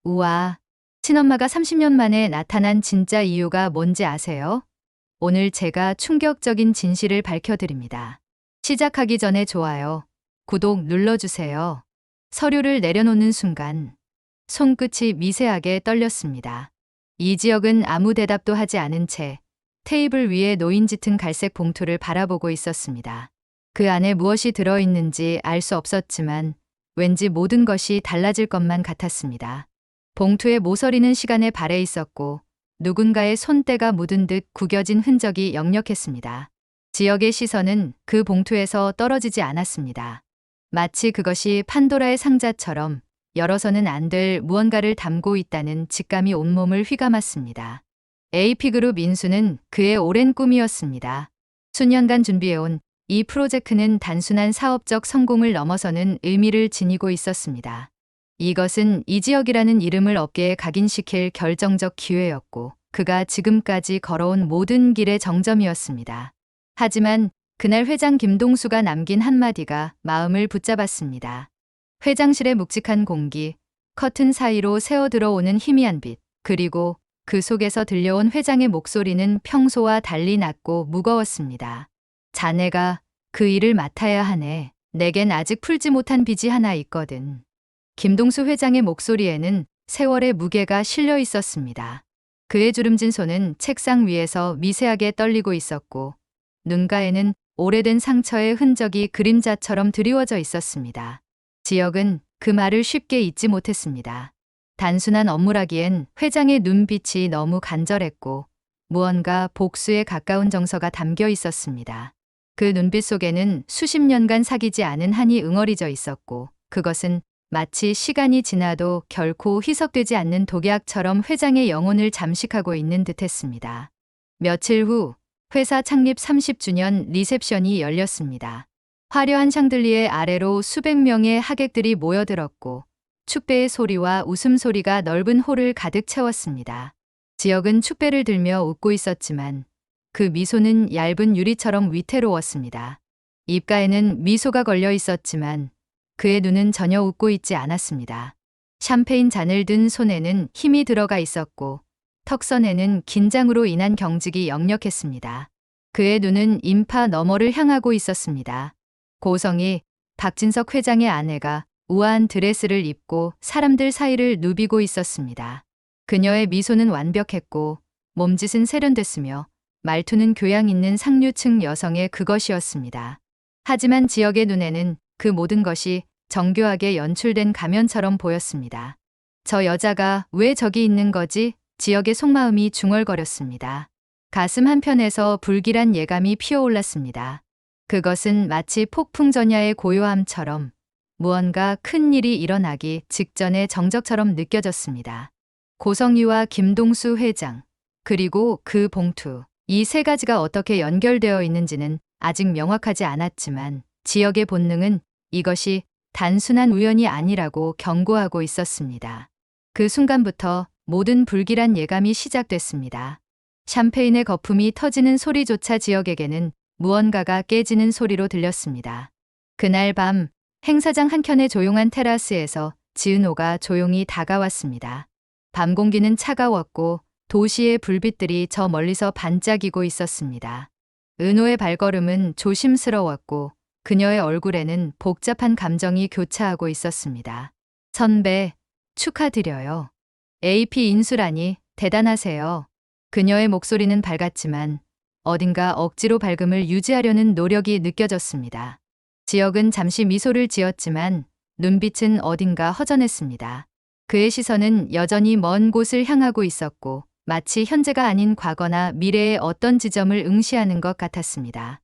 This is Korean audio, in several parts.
우와, 친엄마가 30년 만에 나타난 진짜 이유가 뭔지 아세요? 오늘 제가 충격적인 진실을 밝혀드립니다. 시작하기 전에 좋아요, 구독 눌러주세요. 서류를 내려놓는 순간 손끝이 미세하게 떨렸습니다. 이 지역은 아무 대답도 하지 않은 채 테이블 위에 놓인 짙은 갈색 봉투를 바라보고 있었습니다. 그 안에 무엇이 들어있는지 알 수 없었지만 왠지 모든 것이 달라질 것만 같았습니다. 봉투의 모서리는 시간에 발해 있었고 누군가의 손때가 묻은 듯 구겨진 흔적이 역력했습니다. 지역의 시선은 그 봉투에서 떨어지지 않았습니다. 마치 그것이 판도라의 상자처럼 열어서는 안 될 무언가를 담고 있다는 직감이 온몸을 휘감았습니다. AP그룹 인수는 그의 오랜 꿈이었습니다. 수년간 준비해온 이 프로젝트는 단순한 사업적 성공을 넘어서는 의미를 지니고 있었습니다. 이것은 이 지역이라는 이름을 업계에 각인시킬 결정적 기회였고 그가 지금까지 걸어온 모든 길의 정점이었습니다. 하지만 그날 회장 김동수가 남긴 한마디가 마음을 붙잡았습니다. 회장실의 묵직한 공기, 커튼 사이로 새어 들어오는 희미한 빛, 그리고 그 속에서 들려온 회장의 목소리는 평소와 달리 낮고 무거웠습니다. 자네가 그 일을 맡아야 하네. 내겐 아직 풀지 못한 빚이 하나 있거든. 김동수 회장의 목소리에는 세월의 무게가 실려 있었습니다. 그의 주름진 손은 책상 위에서 미세하게 떨리고 있었고 눈가에는 오래된 상처의 흔적이 그림자처럼 드리워져 있었습니다. 지역은 그 말을 쉽게 잊지 못했습니다. 단순한 업무라기엔 회장의 눈빛이 너무 간절했고 무언가 복수에 가까운 정서가 담겨 있었습니다. 그 눈빛 속에는 수십 년간 사귀지 않은 한이 응어리져 있었고 그것은 마치 시간이 지나도 결코 희석되지 않는 독약처럼 회장의 영혼을 잠식하고 있는 듯했습니다. 며칠 후 회사 창립 30주년 리셉션이 열렸습니다. 화려한 샹들리에 아래로 수백 명의 하객들이 모여들었고 축배의 소리와 웃음소리가 넓은 홀을 가득 채웠습니다. 지역은 축배를 들며 웃고 있었지만 그 미소는 얇은 유리처럼 위태로웠습니다. 입가에는 미소가 걸려 있었지만 그의 눈은 전혀 웃고 있지 않았습니다. 샴페인 잔을 든 손에는 힘이 들어가 있었고 턱선에는 긴장으로 인한 경직이 역력했습니다. 그의 눈은 인파 너머를 향하고 있었습니다. 고성이 박진석 회장의 아내가 우아한 드레스를 입고 사람들 사이를 누비고 있었습니다. 그녀의 미소는 완벽했고 몸짓은 세련됐으며 말투는 교양 있는 상류층 여성의 그것이었습니다. 하지만 지역의 눈에는 그 모든 것이 정교하게 연출된 가면처럼 보였습니다. 저 여자가 왜 저기 있는 거지? 지역의 속마음이 중얼거렸습니다. 가슴 한편에서 불길한 예감이 피어올랐습니다. 그것은 마치 폭풍전야의 고요함처럼 무언가 큰 일이 일어나기 직전의 정적처럼 느껴졌습니다. 고성희와 김동수 회장, 그리고 그 봉투, 이 세 가지가 어떻게 연결되어 있는지는 아직 명확하지 않았지만 지역의 본능은 이것이 단순한 우연이 아니라고 경고하고 있었습니다. 그 순간부터 모든 불길한 예감이 시작됐습니다. 샴페인의 거품이 터지는 소리조차 지역에게는 무언가가 깨지는 소리로 들렸습니다. 그날 밤 행사장 한켠의 조용한 테라스에서 지은호가 조용히 다가왔습니다. 밤 공기는 차가웠고 도시의 불빛들이 저 멀리서 반짝이고 있었습니다. 은호의 발걸음은 조심스러웠고 그녀의 얼굴에는 복잡한 감정이 교차하고 있었습니다. 선배, 축하드려요. AP 인수라니 대단하세요. 그녀의 목소리는 밝았지만 어딘가 억지로 밝음을 유지하려는 노력이 느껴졌습니다. 지역은 잠시 미소를 지었지만 눈빛은 어딘가 허전했습니다. 그의 시선은 여전히 먼 곳을 향하고 있었고 마치 현재가 아닌 과거나 미래의 어떤 지점을 응시하는 것 같았습니다.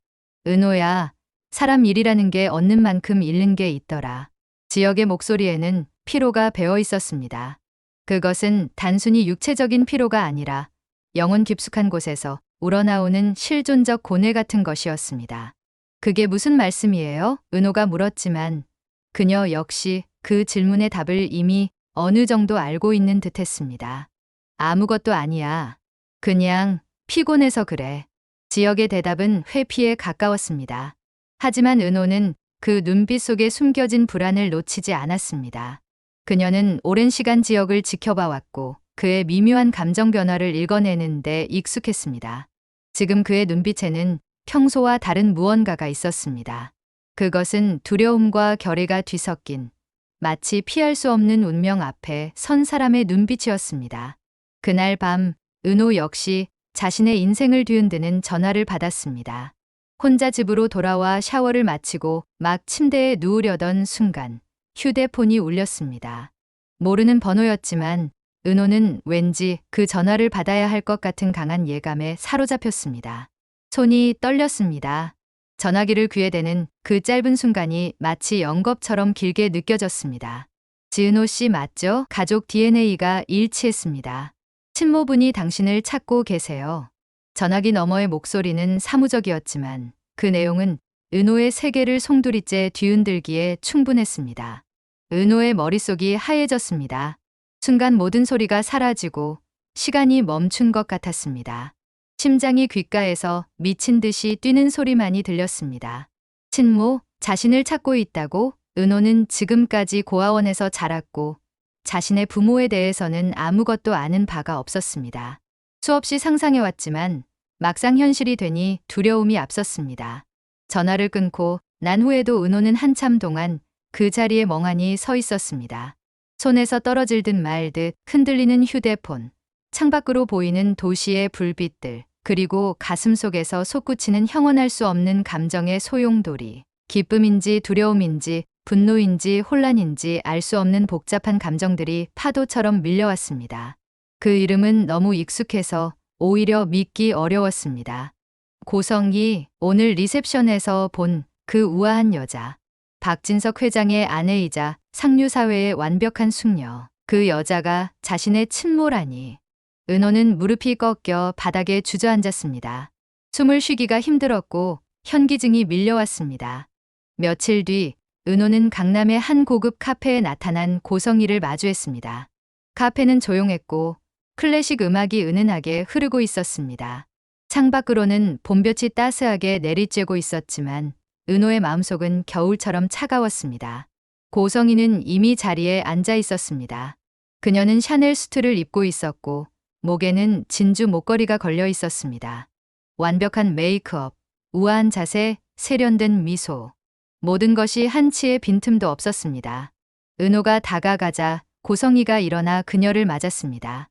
은호야, 사람 일이라는 게 얻는 만큼 잃는 게 있더라. 지역의 목소리에는 피로가 배어 있었습니다. 그것은 단순히 육체적인 피로가 아니라 영혼 깊숙한 곳에서 우러나오는 실존적 고뇌 같은 것이었습니다. 그게 무슨 말씀이에요? 은호가 물었지만 그녀 역시 그 질문의 답을 이미 어느 정도 알고 있는 듯했습니다. 아무것도 아니야. 그냥 피곤해서 그래. 지역의 대답은 회피에 가까웠습니다. 하지만 은호는 그 눈빛 속에 숨겨진 불안을 놓치지 않았습니다. 그녀는 오랜 시간 지역을 지켜봐 왔고 그의 미묘한 감정 변화를 읽어내는 데 익숙했습니다. 지금 그의 눈빛에는 평소와 다른 무언가가 있었습니다. 그것은 두려움과 결의가 뒤섞인 마치 피할 수 없는 운명 앞에 선 사람의 눈빛이었습니다. 그날 밤 은호 역시 자신의 인생을 뒤흔드는 전화를 받았습니다. 혼자 집으로 돌아와 샤워를 마치고 막 침대에 누우려던 순간 휴대폰이 울렸습니다. 모르는 번호였지만 은호는 왠지 그 전화를 받아야 할 것 같은 강한 예감에 사로잡혔습니다. 손이 떨렸습니다. 전화기를 귀에 대는 그 짧은 순간이 마치 영겁처럼 길게 느껴졌습니다. 지은호 씨 맞죠? 가족 DNA가 일치했습니다. 친모분이 당신을 찾고 계세요. 전화기 너머의 목소리는 사무적이었지만 그 내용은 은호의 세계를 송두리째 뒤흔들기에 충분했습니다. 은호의 머릿속이 하얘졌습니다. 순간 모든 소리가 사라지고 시간이 멈춘 것 같았습니다. 심장이 귓가에서 미친 듯이 뛰는 소리만이 들렸습니다. 친모, 자신을 찾고 있다고? 은호는 지금까지 고아원에서 자랐고 자신의 부모에 대해서는 아무것도 아는 바가 없었습니다. 수없이 상상해왔지만 막상 현실이 되니 두려움이 앞섰습니다. 전화를 끊고 난 후에도 은호는 한참 동안 그 자리에 멍하니 서 있었습니다. 손에서 떨어질 듯 말 듯 흔들리는 휴대폰, 창밖으로 보이는 도시의 불빛들, 그리고 가슴속에서 솟구치는 형언할 수 없는 감정의 소용돌이. 기쁨인지 두려움인지 분노인지 혼란인지 알 수 없는 복잡한 감정들이 파도처럼 밀려왔습니다. 그 이름은 너무 익숙해서 오히려 믿기 어려웠습니다. 고성이 오늘 리셉션에서 본 그 우아한 여자. 박진석 회장의 아내이자 상류사회의 완벽한 숙녀. 그 여자가 자신의 친모라니. 은호는 무릎이 꺾여 바닥에 주저앉았습니다. 숨을 쉬기가 힘들었고 현기증이 밀려왔습니다. 며칠 뒤 은호는 강남의 한 고급 카페에 나타난 고성희를 마주했습니다. 카페는 조용했고 클래식 음악이 은은하게 흐르고 있었습니다. 창밖으로는 봄볕이 따스하게 내리쬐고 있었지만 은호의 마음속은 겨울처럼 차가웠습니다. 고성희는 이미 자리에 앉아 있었습니다. 그녀는 샤넬 수트를 입고 있었고 목에는 진주 목걸이가 걸려 있었습니다. 완벽한 메이크업, 우아한 자세, 세련된 미소. 모든 것이 한치의 빈틈도 없었습니다. 은호가 다가가자 고성희가 일어나 그녀를 맞았습니다.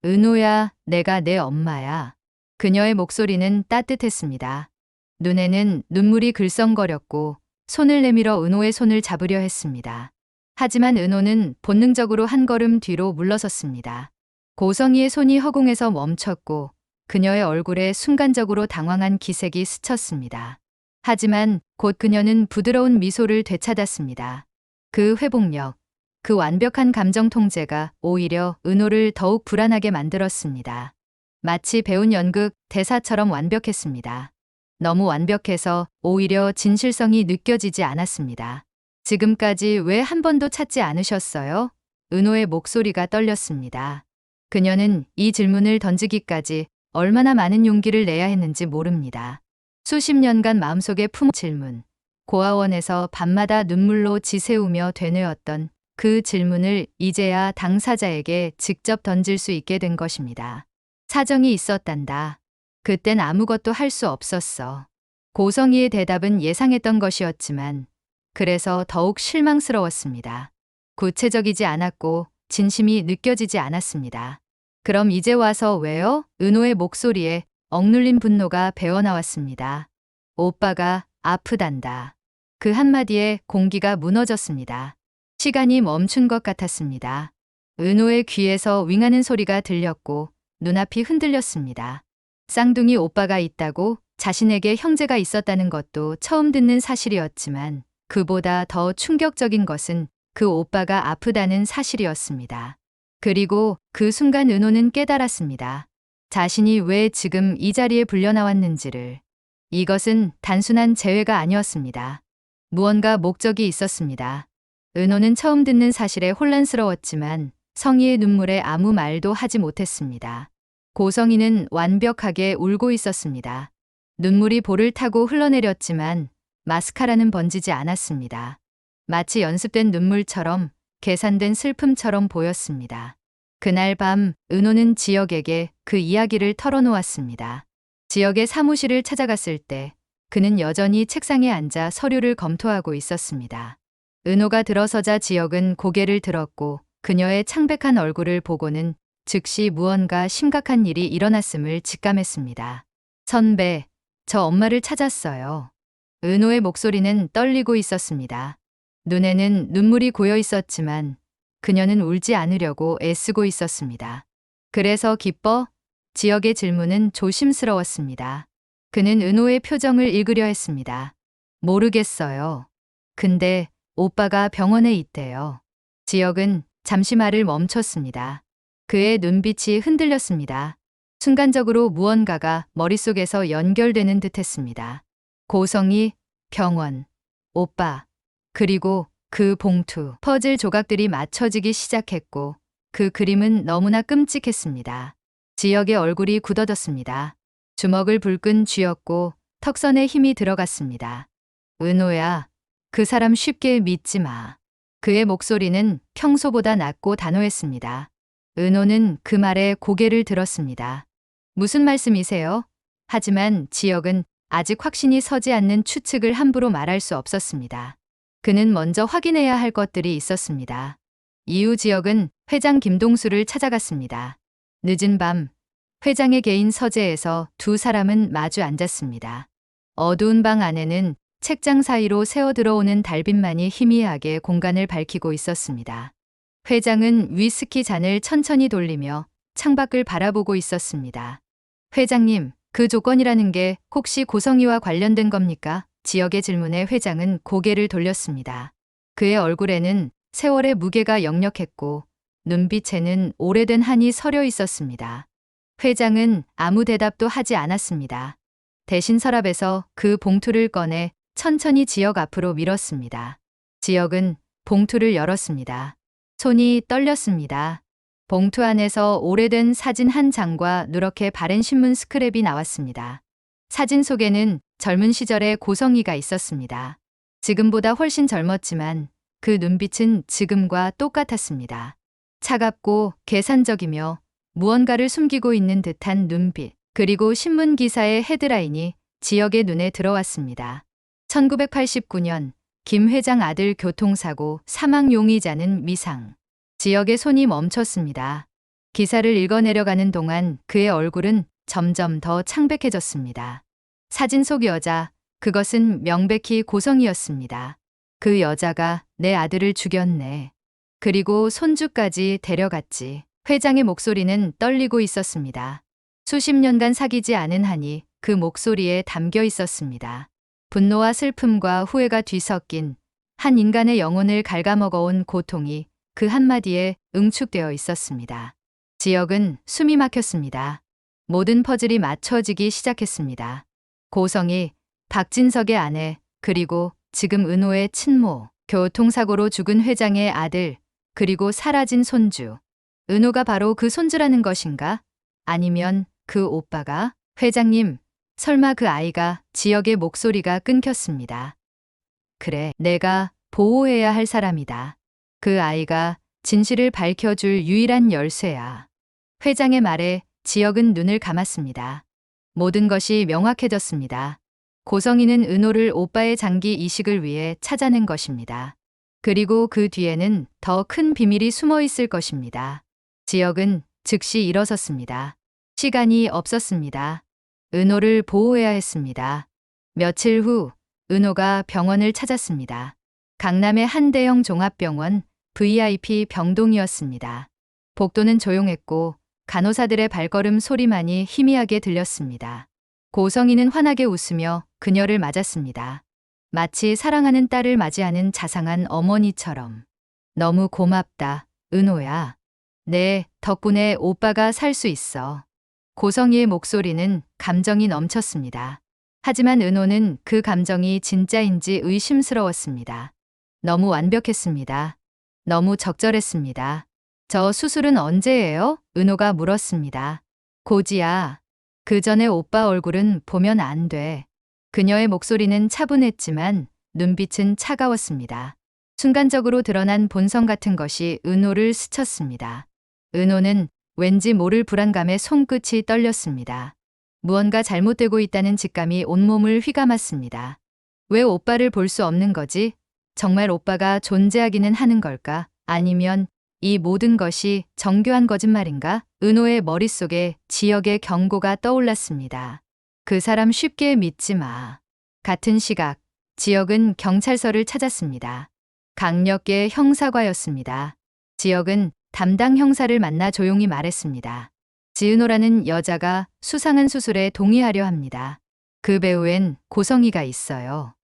은호야, 내가 내 엄마야. 그녀의 목소리는 따뜻했습니다. 눈에는 눈물이 글썽거렸고 손을 내밀어 은호의 손을 잡으려 했습니다. 하지만 은호는 본능적으로 한 걸음 뒤로 물러섰습니다. 고성희의 손이 허공에서 멈췄고 그녀의 얼굴에 순간적으로 당황한 기색이 스쳤습니다. 하지만 곧 그녀는 부드러운 미소를 되찾았습니다. 그 회복력, 그 완벽한 감정 통제가 오히려 은호를 더욱 불안하게 만들었습니다. 마치 배운 연극 대사처럼 완벽했습니다. 너무 완벽해서 오히려 진실성이 느껴지지 않았습니다. 지금까지 왜 한 번도 찾지 않으셨어요? 은호의 목소리가 떨렸습니다. 그녀는 이 질문을 던지기까지 얼마나 많은 용기를 내야 했는지 모릅니다. 수십 년간 마음속에 품은 질문, 고아원에서 밤마다 눈물로 지새우며 되뇌었던 그 질문을 이제야 당사자에게 직접 던질 수 있게 된 것입니다. 사정이 있었단다. 그땐 아무것도 할 수 없었어. 고성희의 대답은 예상했던 것이었지만 그래서 더욱 실망스러웠습니다. 구체적이지 않았고 진심이 느껴지지 않았습니다. 그럼 이제 와서 왜요? 은호의 목소리에 억눌린 분노가 배어나왔습니다. 오빠가 아프단다. 그 한마디에 공기가 무너졌습니다. 시간이 멈춘 것 같았습니다. 은호의 귀에서 윙하는 소리가 들렸고 눈앞이 흔들렸습니다. 쌍둥이 오빠가 있다고 자신에게 형제가 있었다는 것도 처음 듣는 사실이었지만 그보다 더 충격적인 것은 그 오빠가 아프다는 사실이었습니다. 그리고 그 순간 은호는 깨달았습니다. 자신이 왜 지금 이 자리에 불려나왔는지를. 이것은 단순한 재회가 아니었습니다. 무언가 목적이 있었습니다. 은호는 처음 듣는 사실에 혼란스러웠지만 성희의 눈물에 아무 말도 하지 못했습니다. 고성희는 완벽하게 울고 있었습니다. 눈물이 볼을 타고 흘러내렸지만 마스카라는 번지지 않았습니다. 마치 연습된 눈물처럼 계산된 슬픔처럼 보였습니다. 그날 밤 은호는 지혁에게 그 이야기를 털어놓았습니다. 지혁의 사무실을 찾아갔을 때 그는 여전히 책상에 앉아 서류를 검토하고 있었습니다. 은호가 들어서자 지혁은 고개를 들었고 그녀의 창백한 얼굴을 보고는 즉시 무언가 심각한 일이 일어났음을 직감했습니다. 선배, 저 엄마를 찾았어요. 은호의 목소리는 떨리고 있었습니다. 눈에는 눈물이 고여 있었지만 그녀는 울지 않으려고 애쓰고 있었습니다. 그래서 기뻐? 지혁의 질문은 조심스러웠습니다. 그는 은호의 표정을 읽으려 했습니다. 모르겠어요. 근데 오빠가 병원에 있대요. 지혁은 잠시 말을 멈췄습니다. 그의 눈빛이 흔들렸습니다. 순간적으로 무언가가 머릿속에서 연결되는 듯했습니다. 고성이, 병원, 오빠, 그리고 그 봉투, 퍼즐 조각들이 맞춰지기 시작했고 그 그림은 너무나 끔찍했습니다. 지혁의 얼굴이 굳어졌습니다. 주먹을 불끈 쥐었고 턱선에 힘이 들어갔습니다. 은호야, 그 사람 쉽게 믿지 마. 그의 목소리는 평소보다 낮고 단호했습니다. 은호는 그 말에 고개를 들었습니다. 무슨 말씀이세요? 하지만 지혁은 아직 확신이 서지 않는 추측을 함부로 말할 수 없었습니다. 그는 먼저 확인해야 할 것들이 있었습니다. 이후 지혁은 회장 김동수를 찾아갔습니다. 늦은 밤, 회장의 개인 서재에서 두 사람은 마주 앉았습니다. 어두운 방 안에는 책장 사이로 새어 들어오는 달빛만이 희미하게 공간을 밝히고 있었습니다. 회장은 위스키 잔을 천천히 돌리며 창밖을 바라보고 있었습니다. 회장님, 그 조건이라는 게 혹시 고성이와 관련된 겁니까? 지역의 질문에 회장은 고개를 돌렸습니다. 그의 얼굴에는 세월의 무게가 역력했고 눈빛에는 오래된 한이 서려 있었습니다. 회장은 아무 대답도 하지 않았습니다. 대신 서랍에서 그 봉투를 꺼내 천천히 지역 앞으로 밀었습니다. 지역은 봉투를 열었습니다. 손이 떨렸습니다. 봉투 안에서 오래된 사진 한 장과 누렇게 바랜 신문 스크랩이 나왔습니다. 사진 속에는 젊은 시절의 고성이가 있었습니다. 지금보다 훨씬 젊었지만 그 눈빛은 지금과 똑같았습니다. 차갑고 계산적이며 무언가를 숨기고 있는 듯한 눈빛, 그리고 신문 기사의 헤드라인이 지역의 눈에 들어왔습니다. 1989년 김 회장 아들 교통사고 사망 용의자는 미상. 지역의 손이 멈췄습니다. 기사를 읽어내려가는 동안 그의 얼굴은 점점 더 창백해졌습니다. 사진 속 여자, 그것은 명백히 고성이었습니다. 그 여자가 내 아들을 죽였네. 그리고 손주까지 데려갔지. 회장의 목소리는 떨리고 있었습니다. 수십 년간 사귀지 않은 한이 그 목소리에 담겨 있었습니다. 분노와 슬픔과 후회가 뒤섞인 한 인간의 영혼을 갉아먹어온 고통이 그 한마디에 응축되어 있었습니다. 지역은 숨이 막혔습니다. 모든 퍼즐이 맞춰지기 시작했습니다. 고성이, 박진석의 아내, 그리고 지금 은호의 친모, 교통사고로 죽은 회장의 아들, 그리고 사라진 손주. 은호가 바로 그 손주라는 것인가? 아니면 그 오빠가? 회장님, 설마 그 아이가? 지역의 목소리가 끊겼습니다. 그래, 내가 보호해야 할 사람이다. 그 아이가 진실을 밝혀줄 유일한 열쇠야. 회장의 말에 지역은 눈을 감았습니다. 모든 것이 명확해졌습니다. 고성이는 은호를 오빠의 장기 이식을 위해 찾아낸 것입니다. 그리고 그 뒤에는 더 큰 비밀이 숨어 있을 것입니다. 지역은 즉시 일어섰습니다. 시간이 없었습니다. 은호를 보호해야 했습니다. 며칠 후 은호가 병원을 찾았습니다. 강남의 한 대형 종합병원 VIP 병동이었습니다. 복도는 조용했고 간호사들의 발걸음 소리만이 희미하게 들렸습니다. 고성이는 환하게 웃으며 그녀를 맞았습니다. 마치 사랑하는 딸을 맞이하는 자상한 어머니처럼. 너무 고맙다, 은호야. 네, 덕분에 오빠가 살 수 있어. 고성이의 목소리는 감정이 넘쳤습니다. 하지만 은호는 그 감정이 진짜인지 의심스러웠습니다. 너무 완벽했습니다. 너무 적절했습니다. 저 수술은 언제예요? 은호가 물었습니다. 고지야. 그 전에 오빠 얼굴은 보면 안 돼. 그녀의 목소리는 차분했지만 눈빛은 차가웠습니다. 순간적으로 드러난 본성 같은 것이 은호를 스쳤습니다. 은호는 왠지 모를 불안감에 손끝이 떨렸습니다. 무언가 잘못되고 있다는 직감이 온몸을 휘감았습니다. 왜 오빠를 볼 수 없는 거지? 정말 오빠가 존재하기는 하는 걸까? 아니면 이 모든 것이 정교한 거짓말인가? 은호의 머릿속에 지역의 경고가 떠올랐습니다. 그 사람 쉽게 믿지 마. 같은 시각, 지역은 경찰서를 찾았습니다. 강력계 형사과였습니다. 지역은 담당 형사를 만나 조용히 말했습니다. 지은호라는 여자가 수상한 수술에 동의하려 합니다. 그 배우엔 고성이가 있어요.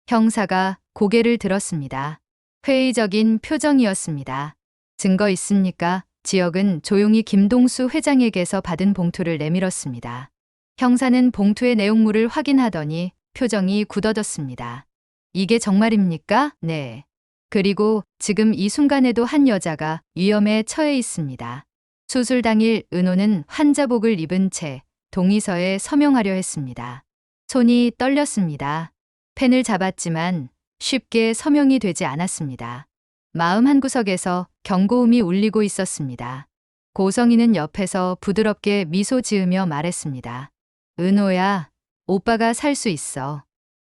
형사가 고개를 들었습니다. 회의적인 표정이었습니다. 증거 있습니까? 지역은 조용히 김동수 회장에게서 받은 봉투를 내밀었습니다. 형사는 봉투의 내용물을 확인하더니 표정이 굳어졌습니다. 이게 정말입니까? 네. 그리고 지금 이 순간에도 한 여자가 위험에 처해 있습니다. 수술 당일 은호는 환자복을 입은 채 동의서에 서명하려 했습니다. 손이 떨렸습니다. 펜을 잡았지만 쉽게 서명이 되지 않았습니다. 마음 한구석에서 경고음이 울리고 있었습니다. 고성이는 옆에서 부드럽게 미소 지으며 말했습니다. 은호야, 오빠가 살 수 있어.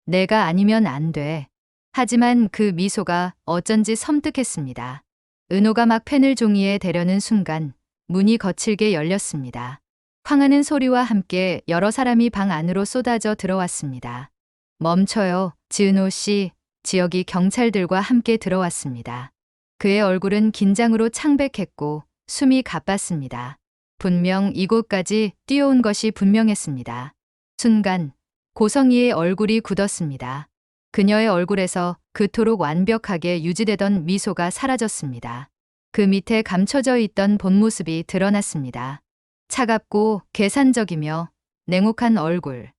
내가 아니면 안 돼. 하지만 그 미소가 어쩐지 섬뜩했습니다. 은호가 막 펜을 종이에 대려는 순간 문이 거칠게 열렸습니다. 황하는 소리와 함께 여러 사람이 방 안으로 쏟아져 들어왔습니다. 멈춰요, 지은호 씨. 지역이 경찰들과 함께 들어왔습니다. 그의 얼굴은 긴장으로 창백했고 숨이 가빴습니다. 분명 이곳까지 뛰어온 것이 분명했습니다. 순간 고성이의 얼굴이 굳었습니다. 그녀의 얼굴에서 그토록 완벽하게 유지되던 미소가 사라졌습니다. 그 밑에 감춰져 있던 본 모습이 드러났습니다. 차갑고 계산적이며 냉혹한 얼굴.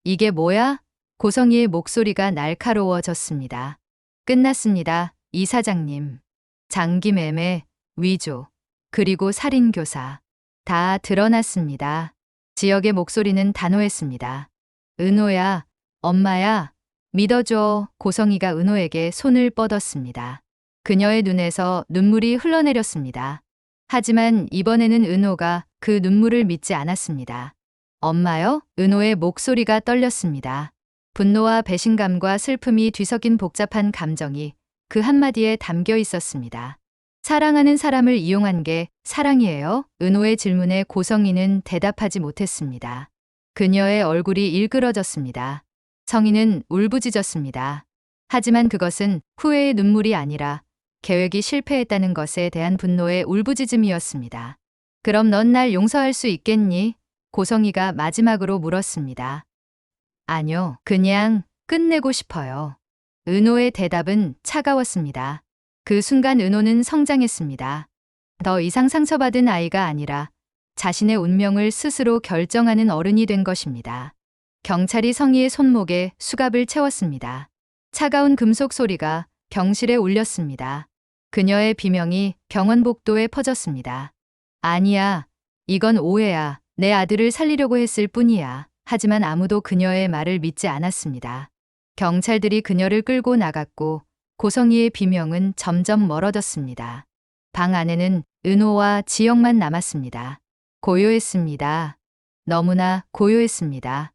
이게 뭐야? 고성이의 목소리가 날카로워졌습니다. 끝났습니다, 이사장님. 장기매매, 위조, 그리고 살인교사. 다 드러났습니다. 지역의 목소리는 단호했습니다. 은호야, 엄마야, 믿어줘. 고성이가 은호에게 손을 뻗었습니다. 그녀의 눈에서 눈물이 흘러내렸습니다. 하지만 이번에는 은호가 그 눈물을 믿지 않았습니다. 엄마요? 은호의 목소리가 떨렸습니다. 분노와 배신감과 슬픔이 뒤섞인 복잡한 감정이 그 한마디에 담겨 있었습니다. 사랑하는 사람을 이용한 게 사랑이에요? 은호의 질문에 고성이는 대답하지 못했습니다. 그녀의 얼굴이 일그러졌습니다. 성희는 울부짖었습니다. 하지만 그것은 후회의 눈물이 아니라 계획이 실패했다는 것에 대한 분노의 울부짖음이었습니다. 그럼 넌 날 용서할 수 있겠니? 고성이가 마지막으로 물었습니다. 아니요, 그냥 끝내고 싶어요. 은호의 대답은 차가웠습니다. 그 순간 은호는 성장했습니다. 더 이상 상처받은 아이가 아니라 자신의 운명을 스스로 결정하는 어른이 된 것입니다. 경찰이 성희의 손목에 수갑을 채웠습니다. 차가운 금속 소리가 병실에 울렸습니다. 그녀의 비명이 병원 복도에 퍼졌습니다. 아니야, 이건 오해야. 내 아들을 살리려고 했을 뿐이야. 하지만 아무도 그녀의 말을 믿지 않았습니다. 경찰들이 그녀를 끌고 나갔고 고성이의 비명은 점점 멀어졌습니다. 방 안에는 은호와 지영만 남았습니다. 고요했습니다. 너무나 고요했습니다.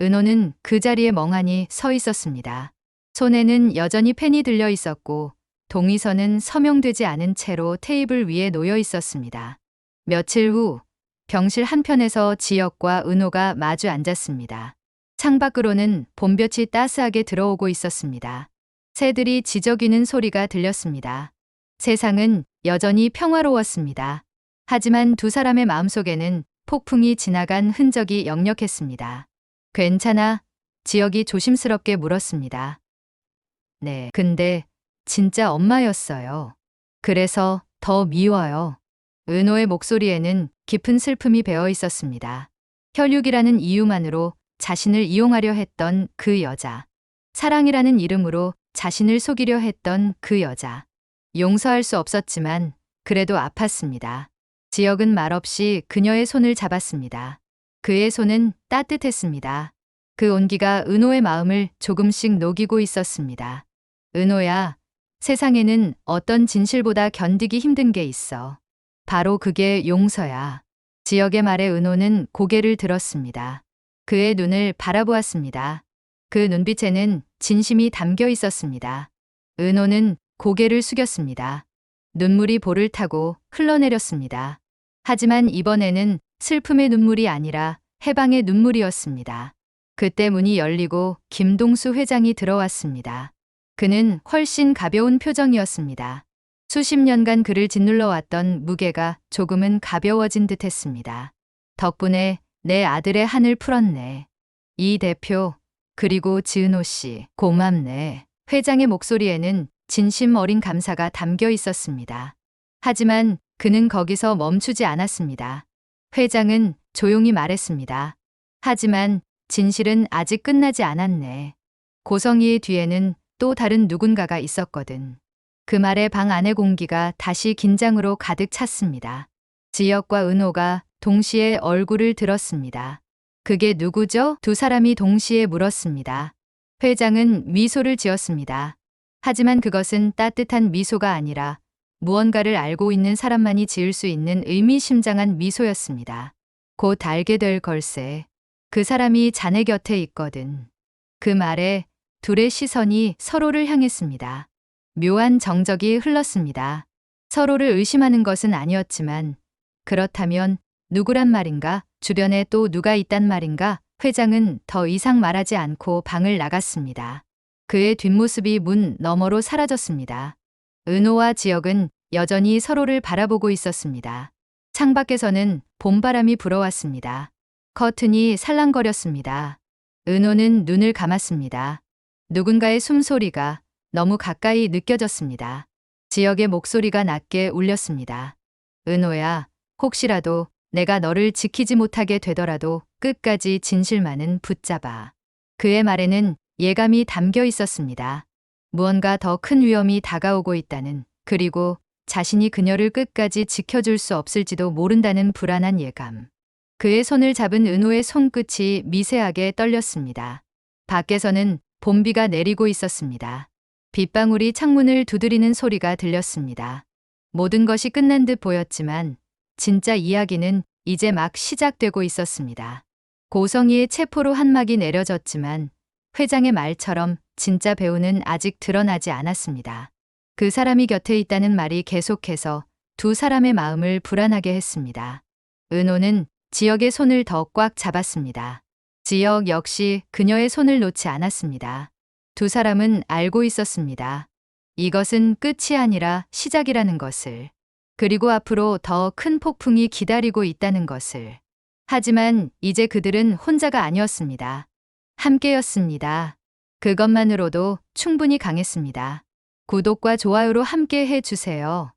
은호는 그 자리에 멍하니 서 있었습니다. 손에는 여전히 펜이 들려 있었고 동의서는 서명되지 않은 채로 테이블 위에 놓여 있었습니다. 며칠 후 병실 한편에서 지역과 은호가 마주 앉았습니다. 창밖으로는 봄볕이 따스하게 들어오고 있었습니다. 새들이 지저귀는 소리가 들렸습니다. 세상은 여전히 평화로웠습니다. 하지만 두 사람의 마음속에는 폭풍이 지나간 흔적이 역력했습니다. 괜찮아? 지역이 조심스럽게 물었습니다. 네, 근데 진짜 엄마였어요. 그래서 더 미워요. 은호의 목소리에는 깊은 슬픔이 배어 있었습니다. 혈육이라는 이유만으로 자신을 이용하려 했던 그 여자. 사랑이라는 이름으로 자신을 속이려 했던 그 여자. 용서할 수 없었지만 그래도 아팠습니다. 지역은 말없이 그녀의 손을 잡았습니다. 그의 손은 따뜻했습니다. 그 온기가 은호의 마음을 조금씩 녹이고 있었습니다. 은호야, 세상에는 어떤 진실보다 견디기 힘든 게 있어. 바로 그게 용서야. 지역의 말에 은호는 고개를 들었습니다. 그의 눈을 바라보았습니다. 그 눈빛에는 진심이 담겨 있었습니다. 은호는 고개를 숙였습니다. 눈물이 볼을 타고 흘러내렸습니다. 하지만 이번에는 슬픔의 눈물이 아니라 해방의 눈물이었습니다. 그때 문이 열리고 김동수 회장이 들어왔습니다. 그는 훨씬 가벼운 표정이었습니다. 수십 년간 그를 짓눌러 왔던 무게가 조금은 가벼워진 듯 했습니다. 덕분에 내 아들의 한을 풀었네. 이 대표, 그리고 지은호 씨, 고맙네. 회장의 목소리에는 진심 어린 감사가 담겨 있었습니다. 하지만 그는 거기서 멈추지 않았습니다. 회장은 조용히 말했습니다. 하지만 진실은 아직 끝나지 않았네. 고성이의 뒤에는 또 다른 누군가가 있었거든. 그 말에 방 안의 공기가 다시 긴장으로 가득 찼습니다. 지역과 은호가 동시에 얼굴을 들었습니다. 그게 누구죠? 두 사람이 동시에 물었습니다. 회장은 미소를 지었습니다. 하지만 그것은 따뜻한 미소가 아니라 무언가를 알고 있는 사람만이 지을 수 있는 의미심장한 미소였습니다. 곧 알게 될 걸세. 그 사람이 자네 곁에 있거든. 그 말에 둘의 시선이 서로를 향했습니다. 묘한 정적이 흘렀습니다. 서로를 의심하는 것은 아니었지만 그렇다면 누구란 말인가? 주변에 또 누가 있단 말인가? 회장은 더 이상 말하지 않고 방을 나갔습니다. 그의 뒷모습이 문 너머로 사라졌습니다. 은호와 지역은 여전히 서로를 바라보고 있었습니다. 창밖에서는 봄바람이 불어왔습니다. 커튼이 살랑거렸습니다. 은호는 눈을 감았습니다. 누군가의 숨소리가 너무 가까이 느껴졌습니다. 지역의 목소리가 낮게 울렸습니다. 은호야, 혹시라도 내가 너를 지키지 못하게 되더라도 끝까지 진실만은 붙잡아. 그의 말에는 예감이 담겨 있었습니다. 무언가 더 큰 위험이 다가오고 있다는, 그리고 자신이 그녀를 끝까지 지켜줄 수 없을지도 모른다는 불안한 예감. 그의 손을 잡은 은호의 손끝이 미세하게 떨렸습니다. 밖에서는 봄비가 내리고 있었습니다. 빗방울이 창문을 두드리는 소리가 들렸습니다. 모든 것이 끝난 듯 보였지만 진짜 이야기는 이제 막 시작되고 있었습니다. 고성이의 체포로 한막이 내려졌지만 회장의 말처럼 진짜 배우는 아직 드러나지 않았습니다. 그 사람이 곁에 있다는 말이 계속해서 두 사람의 마음을 불안하게 했습니다. 은호는 지역의 손을 더 꽉 잡았습니다. 지역 역시 그녀의 손을 놓지 않았습니다. 두 사람은 알고 있었습니다. 이것은 끝이 아니라 시작이라는 것을. 그리고 앞으로 더 큰 폭풍이 기다리고 있다는 것을. 하지만 이제 그들은 혼자가 아니었습니다. 함께였습니다. 그것만으로도 충분히 강했습니다. 구독과 좋아요로 함께 해주세요.